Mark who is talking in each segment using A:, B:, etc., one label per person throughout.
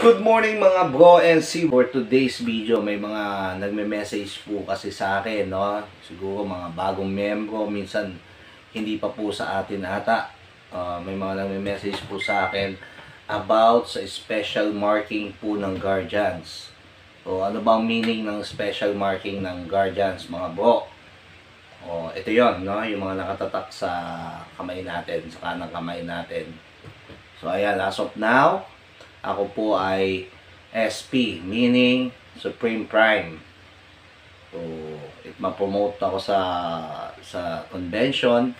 A: Good morning mga bro and see for today's video. May mga nagme-message po kasi sa akin, no? Siguro mga bagong membro, minsan hindi pa po sa atin ata. May mga nagme-message po sa akin about sa special marking po ng guardians. So ano bang meaning ng special marking ng guardians mga bro? Ito yon, no? Yung mga nakatatak sa kamay natin, sa kanang kamay natin. So ayan, as of now, ako po ay SP, meaning Supreme Prime. So, if ma-promote ako sa convention,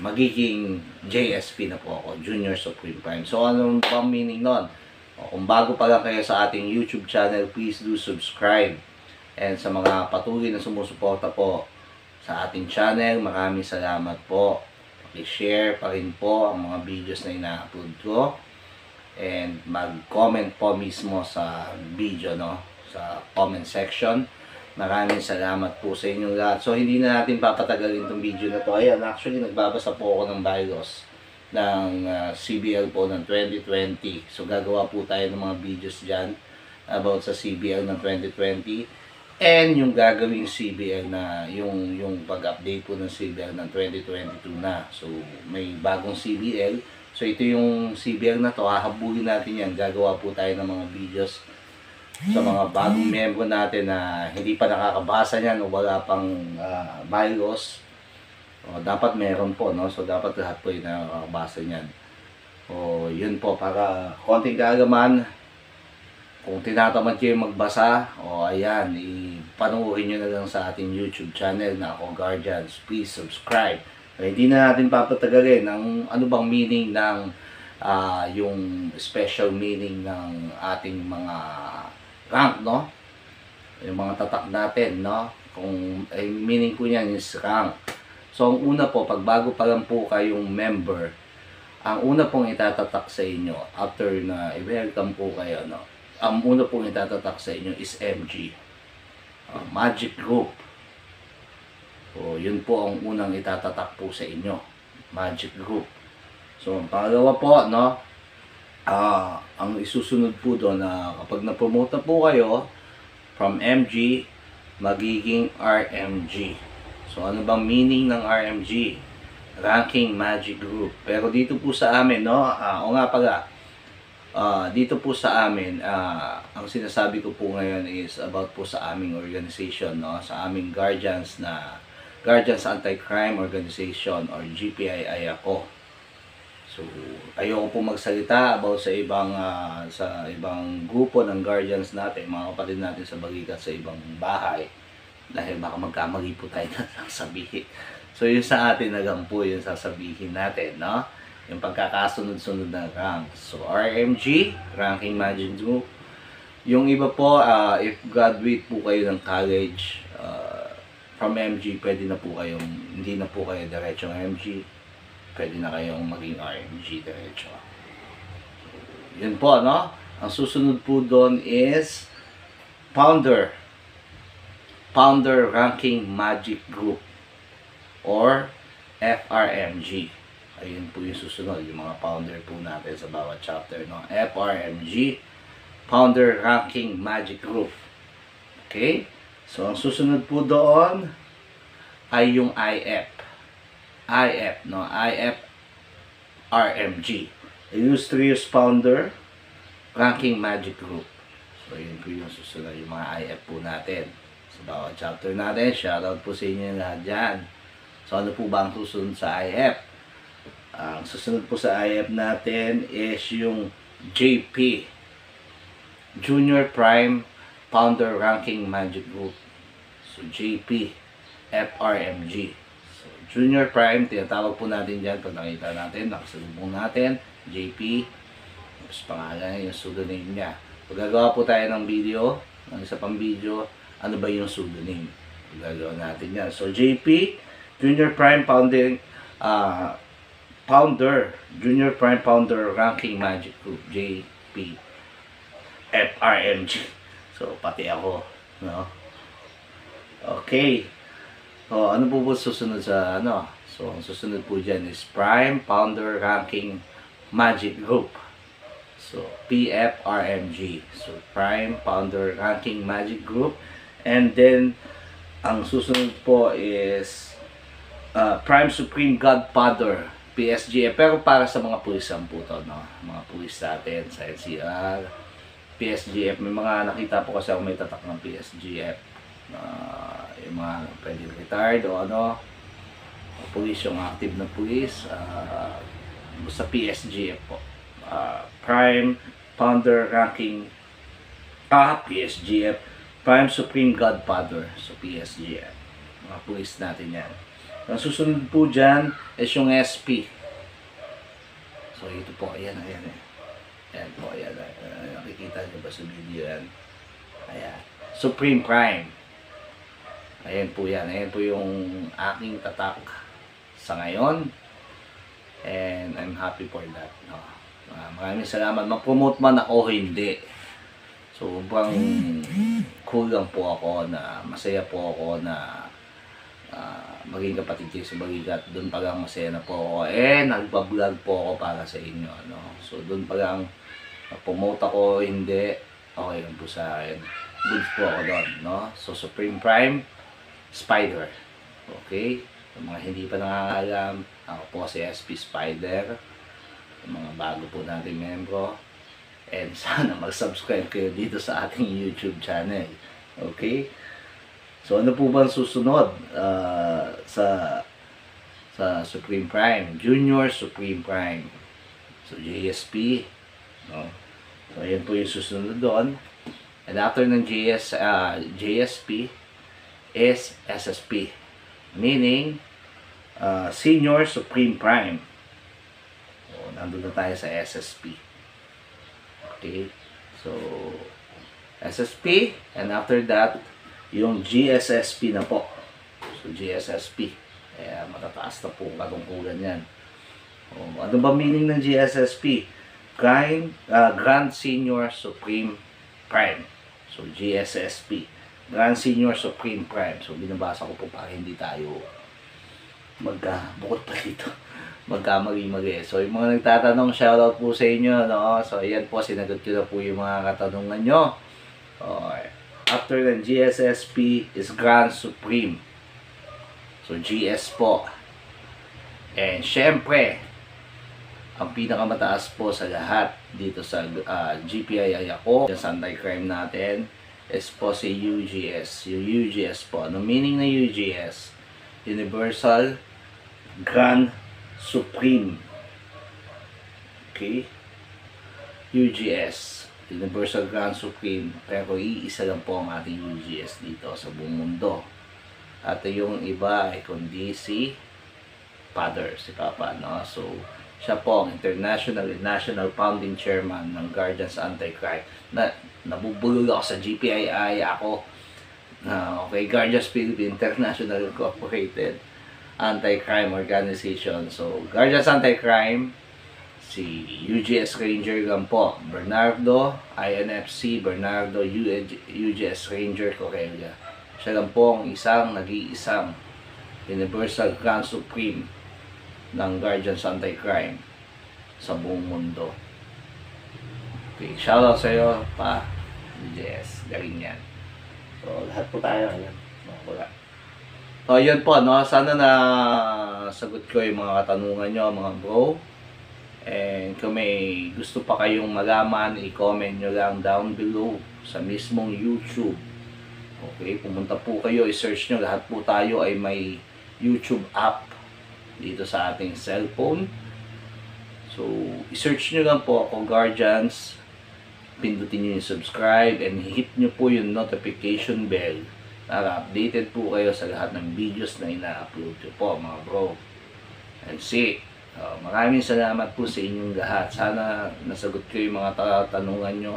A: magiging JSP na po ako, Junior Supreme Prime. So, anong bang meaning nun? Kung bago pa lang kayo sa ating YouTube channel, please do subscribe. And sa mga patuloy na sumusuporta po sa ating channel, maraming salamat po. I-share pa rin po ang mga videos na ina-upload ko. And mag-comment po mismo sa video, no? Sa comment section. Maraming salamat po sa inyong lahat. So, hindi na natin papatagalin itong video na to. Ayan, actually, nagbabasa po ako ng bylaws ng CBL po ng 2020. So, gagawa po tayo ng mga videos dyan about sa CBL ng 2020. And yung gagawing CBL na, yung pag-update po ng CBL ng 2022 na. So, may bagong CBL. So, ito yung CBL na to, hahabulin natin yan. Gagawa po tayo ng mga videos sa mga bagong member natin na hindi pa nakakabasa yan o wala pang bylaws. Dapat meron po, no? So, dapat lahat po yung nakakabasa yan. Yun po, para konting kaalaman. Kung tinatamad kayo magbasa, ayan, ipanuorin nyo na lang sa ating YouTube channel na ako, Guardians. Please subscribe. Hindi na natin papatagalin ang ano bang meaning ng yung special meaning ng ating mga rank, no? Yung mga tatak natin, no? Kung meaning po niyan is rank. So, ang una po, pag bago pa lang po kayong member, ang una pong itatatak sa inyo, after na i-welcome po kayo, no? Ang una pong itatatak sa inyo is MG. Magic Group. Yun po ang unang itatatak po sa inyo. Magic Group. So, ang pangalawa po, no? Ang isusunod po doon na kapag na-promote na po kayo from MG, magiging RMG. So, ano bang meaning ng RMG? Ranking Magic Group. Pero dito po sa amin, no? O nga pala, dito po sa amin, ang sinasabi ko po ngayon is about po sa aming organization, no? Sa aming Guardians Anti-Crime Organization or GPII ako. So, ayoko po magsalita about sa ibang grupo ng Guardians natin, mga kapatid natin sa Balikat, sa ibang bahay. Dahil baka magkamali po tayo na sabihin. So, yun sa atin na lang po yung sasabihin natin, no? Yung pagkakasunod-sunod na rank. So, RMG, Ranking Magic Group. Yung iba po, if graduate po kayo ng college, from MG, pwede na po kayong, hindi na po kayo diretsong MG, pwede na kayong maging RMG diretso. Yun po, no? Ang susunod po doon is Founder Ranking Magic Group or FRMG. Ayun po yung susunod, yung mga founder po natin sa bawat chapter, no? FRMG, Founder Ranking Magic Group. Okay? So, ang susunod po doon ay yung IF, no? IF RMG, Illustrious Founder Ranking Magic Group. So, yun po yung susunod, yung mga IF po natin sa bawat chapter natin. Shoutout po sa inyo lahat dyan. So, ano po ba ang susunod sa IF? Ang susunod po sa IF natin is yung JP, Junior Prime Founder Ranking Magic Group. So, JP, FRMG. So, Junior Prime, tinatawag po natin dyan pag nakita natin, nakasalubong natin, JP, tapos pangalan, yung pseudonym niya. Pag gagawa po tayo ng video, ng isa pang video, ano ba yung pseudonym? Gagawa natin yan. So, JP, Junior Prime Junior Prime Founder Ranking Magic Group, JP, FRMG. So, pati ako, no? Okay. Ano po susunod sa, ano? So, ang susunod po dyan is Prime Founder Ranking Magic Group. So, PFRMG. So, Prime Founder Ranking Magic Group. And then, ang susunod po is Prime Supreme Godfather PSGF. Pero para sa mga pulisan po to, no? Mga pulis natin sa NCR. PSGF. May mga nakita po kasi ako may tatak ng PSGF. Yung mga pwede retired o ano. Pulis, yung active na pulis. Sa PSGF po. Prime Founder Ranking PSGF. Prime Supreme Godfather. So PSGF. Mga pulis natin yan. Ang susunod po dyan is yung SP. So ito po, ayan. Ayan po, ayan. Nakikita nyo ba sa video yan? Ayan. Supreme Prime. Ayan po yan. Ayan po yung aking tatak sa ngayon. And I'm happy for that. No? Maraming salamat. Mag-promote man ako, hindi. Sobrang cool lang po ako na masaya po ako na maging kapatid kayo sa Balikat. Doon pa lang masaya na po ako. Nagpa-vlog po ako para sa inyo. No? So, doon pa lang promote ako, hindi. Okay lang po sa akin. Good po ako doon. No? So, Supreme Prime, Spider. Okay? Yung mga hindi pa nakakalam, ako po si SP Spider. Yung mga bago po nating membro. And sana mag-subscribe kayo dito sa ating YouTube channel. Okay? So, ano po ba ang susunod sa Supreme Prime? Junior Supreme Prime. So, JSP. No? So, ayan po yung susunod doon. And after ng JSP is SSP. Meaning, Senior Supreme Prime. So, nandun na tayo sa SSP. Okay? So, SSP. And after that, yung GSSP na po. So, GSSP. Kaya matataas na po katungkulan yan. Ano ba meaning ng GSSP? Grand Senior Supreme Prime. So, GSSP. Grand Senior Supreme Prime. So, binabasa ko po para hindi tayo bukod pa dito. Magkamali-mali. So, yung mga nagtatanong, shoutout po sa inyo. No? So, ayan po, sinagot ko na po yung mga katanungan nyo. Okay. After the GSSP is Grand Supreme. So, GS po. And, syempre, ang pinakamataas po sa lahat dito sa GPI Ayako, sa anti-crime natin, is po si UGS. Yung UGS po. Ano meaning na UGS? Universal Grand Supreme. Okay? UGS. Universal Grand Supreme, pero iisa lang po ang ating UGS dito sa buong mundo. At yung iba ay kundi si Father, si Papa, no? So, siya po ang International and National Founding Chairman ng Guardians Anti-Crime. Nabubulol ako sa GPII ako. Okay, Guardians Philippines International Incorporated Anti-Crime Organization. So, Guardians Anti-Crime, si UGS Ranger lang po. Bernardo, INFC, Bernardo, UGS Ranger Correlia. Siya lang po ang nag-iisang Universal Grand Supreme ng Guardians Anti-Crime sa buong mundo. Okay, shoutout sa iyo pa, UGS. Galing yan. So, lahat po tayo. Ayan. Wala. So, yun po, no? Sana na sagot ko yung mga katanungan nyo, mga bro. And kung may gusto pa kayong malaman, i-comment nyo lang down below sa mismong YouTube. Okay, pumunta po kayo, i-search nyo. Lahat po tayo ay may YouTube app dito sa ating cellphone. So, i-search nyo lang po ako, Guardians. Pindutin nyo yung subscribe and hit nyo po yung notification bell para updated po kayo sa lahat ng videos na ina-upload ko po, mga bro. And see, maraming salamat po sa inyong lahat. Sana nasagot ko yung mga tanungan nyo.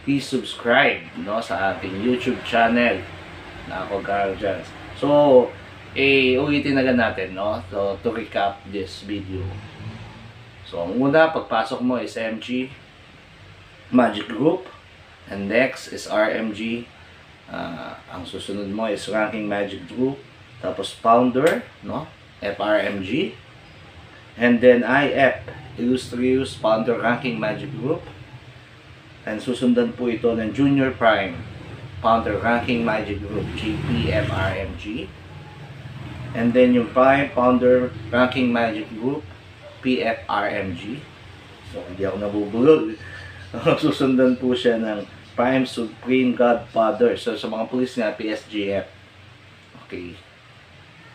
A: Please subscribe, no, sa ating YouTube channel na ako, Guardians. So, ulitin na natin, no? So, to recap this video. So, ang una, pagpasok mo is MG Magic Group. And next is RMG. Ang susunod mo is Ranking Magic Group. Tapos Founder, no? FRMG. And then IF, Illustrious Founder Ranking Magic Group. And susundan po ito ng Junior Prime Founder Ranking Magic Group, GPFRMG. And then yung Prime Founder Ranking Magic Group, PFRMG. So, hindi ako nabubulol. Susundan po siya ng Prime Supreme Godfather. So, sa mga pulis nga, PSGF. Okay.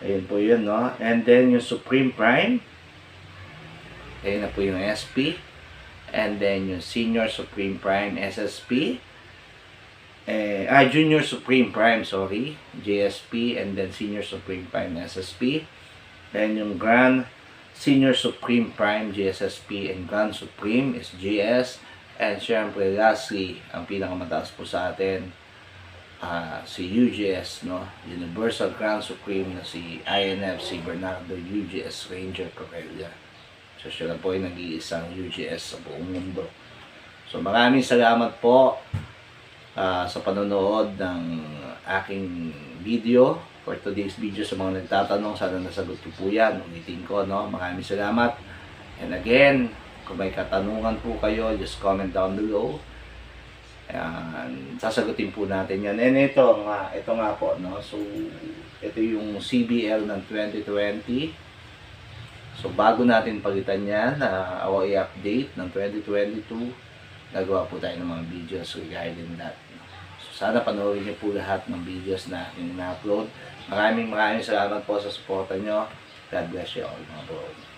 A: Ayun po yun, no? And then yung Supreme Prime. Ayun na po yung SP. And then yung Senior Supreme Prime, SSP. Junior Supreme Prime, sorry. JSP. And then Senior Supreme Prime, SSP. Then yung Grand Senior Supreme Prime, GSSP. And Grand Supreme is GS. And syempre, lastly, ang pinakamataas po sa atin, si UGS, no? Universal Grand Supreme na si INF, si Bernardo UGS Ranger Correlia. So, siya na po ay nag-iisang UGS sa buong mundo. So, maraming salamat po sa panonood ng aking video for today's video. Sa mga nagtatanong, sana nasagot ko po yan. Ulitin ko, no? Maraming salamat. And again, kung may katanungan po kayo, just comment down below. Ayan, sasagutin po natin yan. And ito nga po, no? So, ito yung CBL ng 2020. So, bago natin palitan yan, o i-update ng 2022, nagawa po tayo ng mga videos regarding that. So, sana panoorin niyo po lahat ng videos na in-upload. Maraming salamat po sa suporta nyo. God bless you all, mga bro.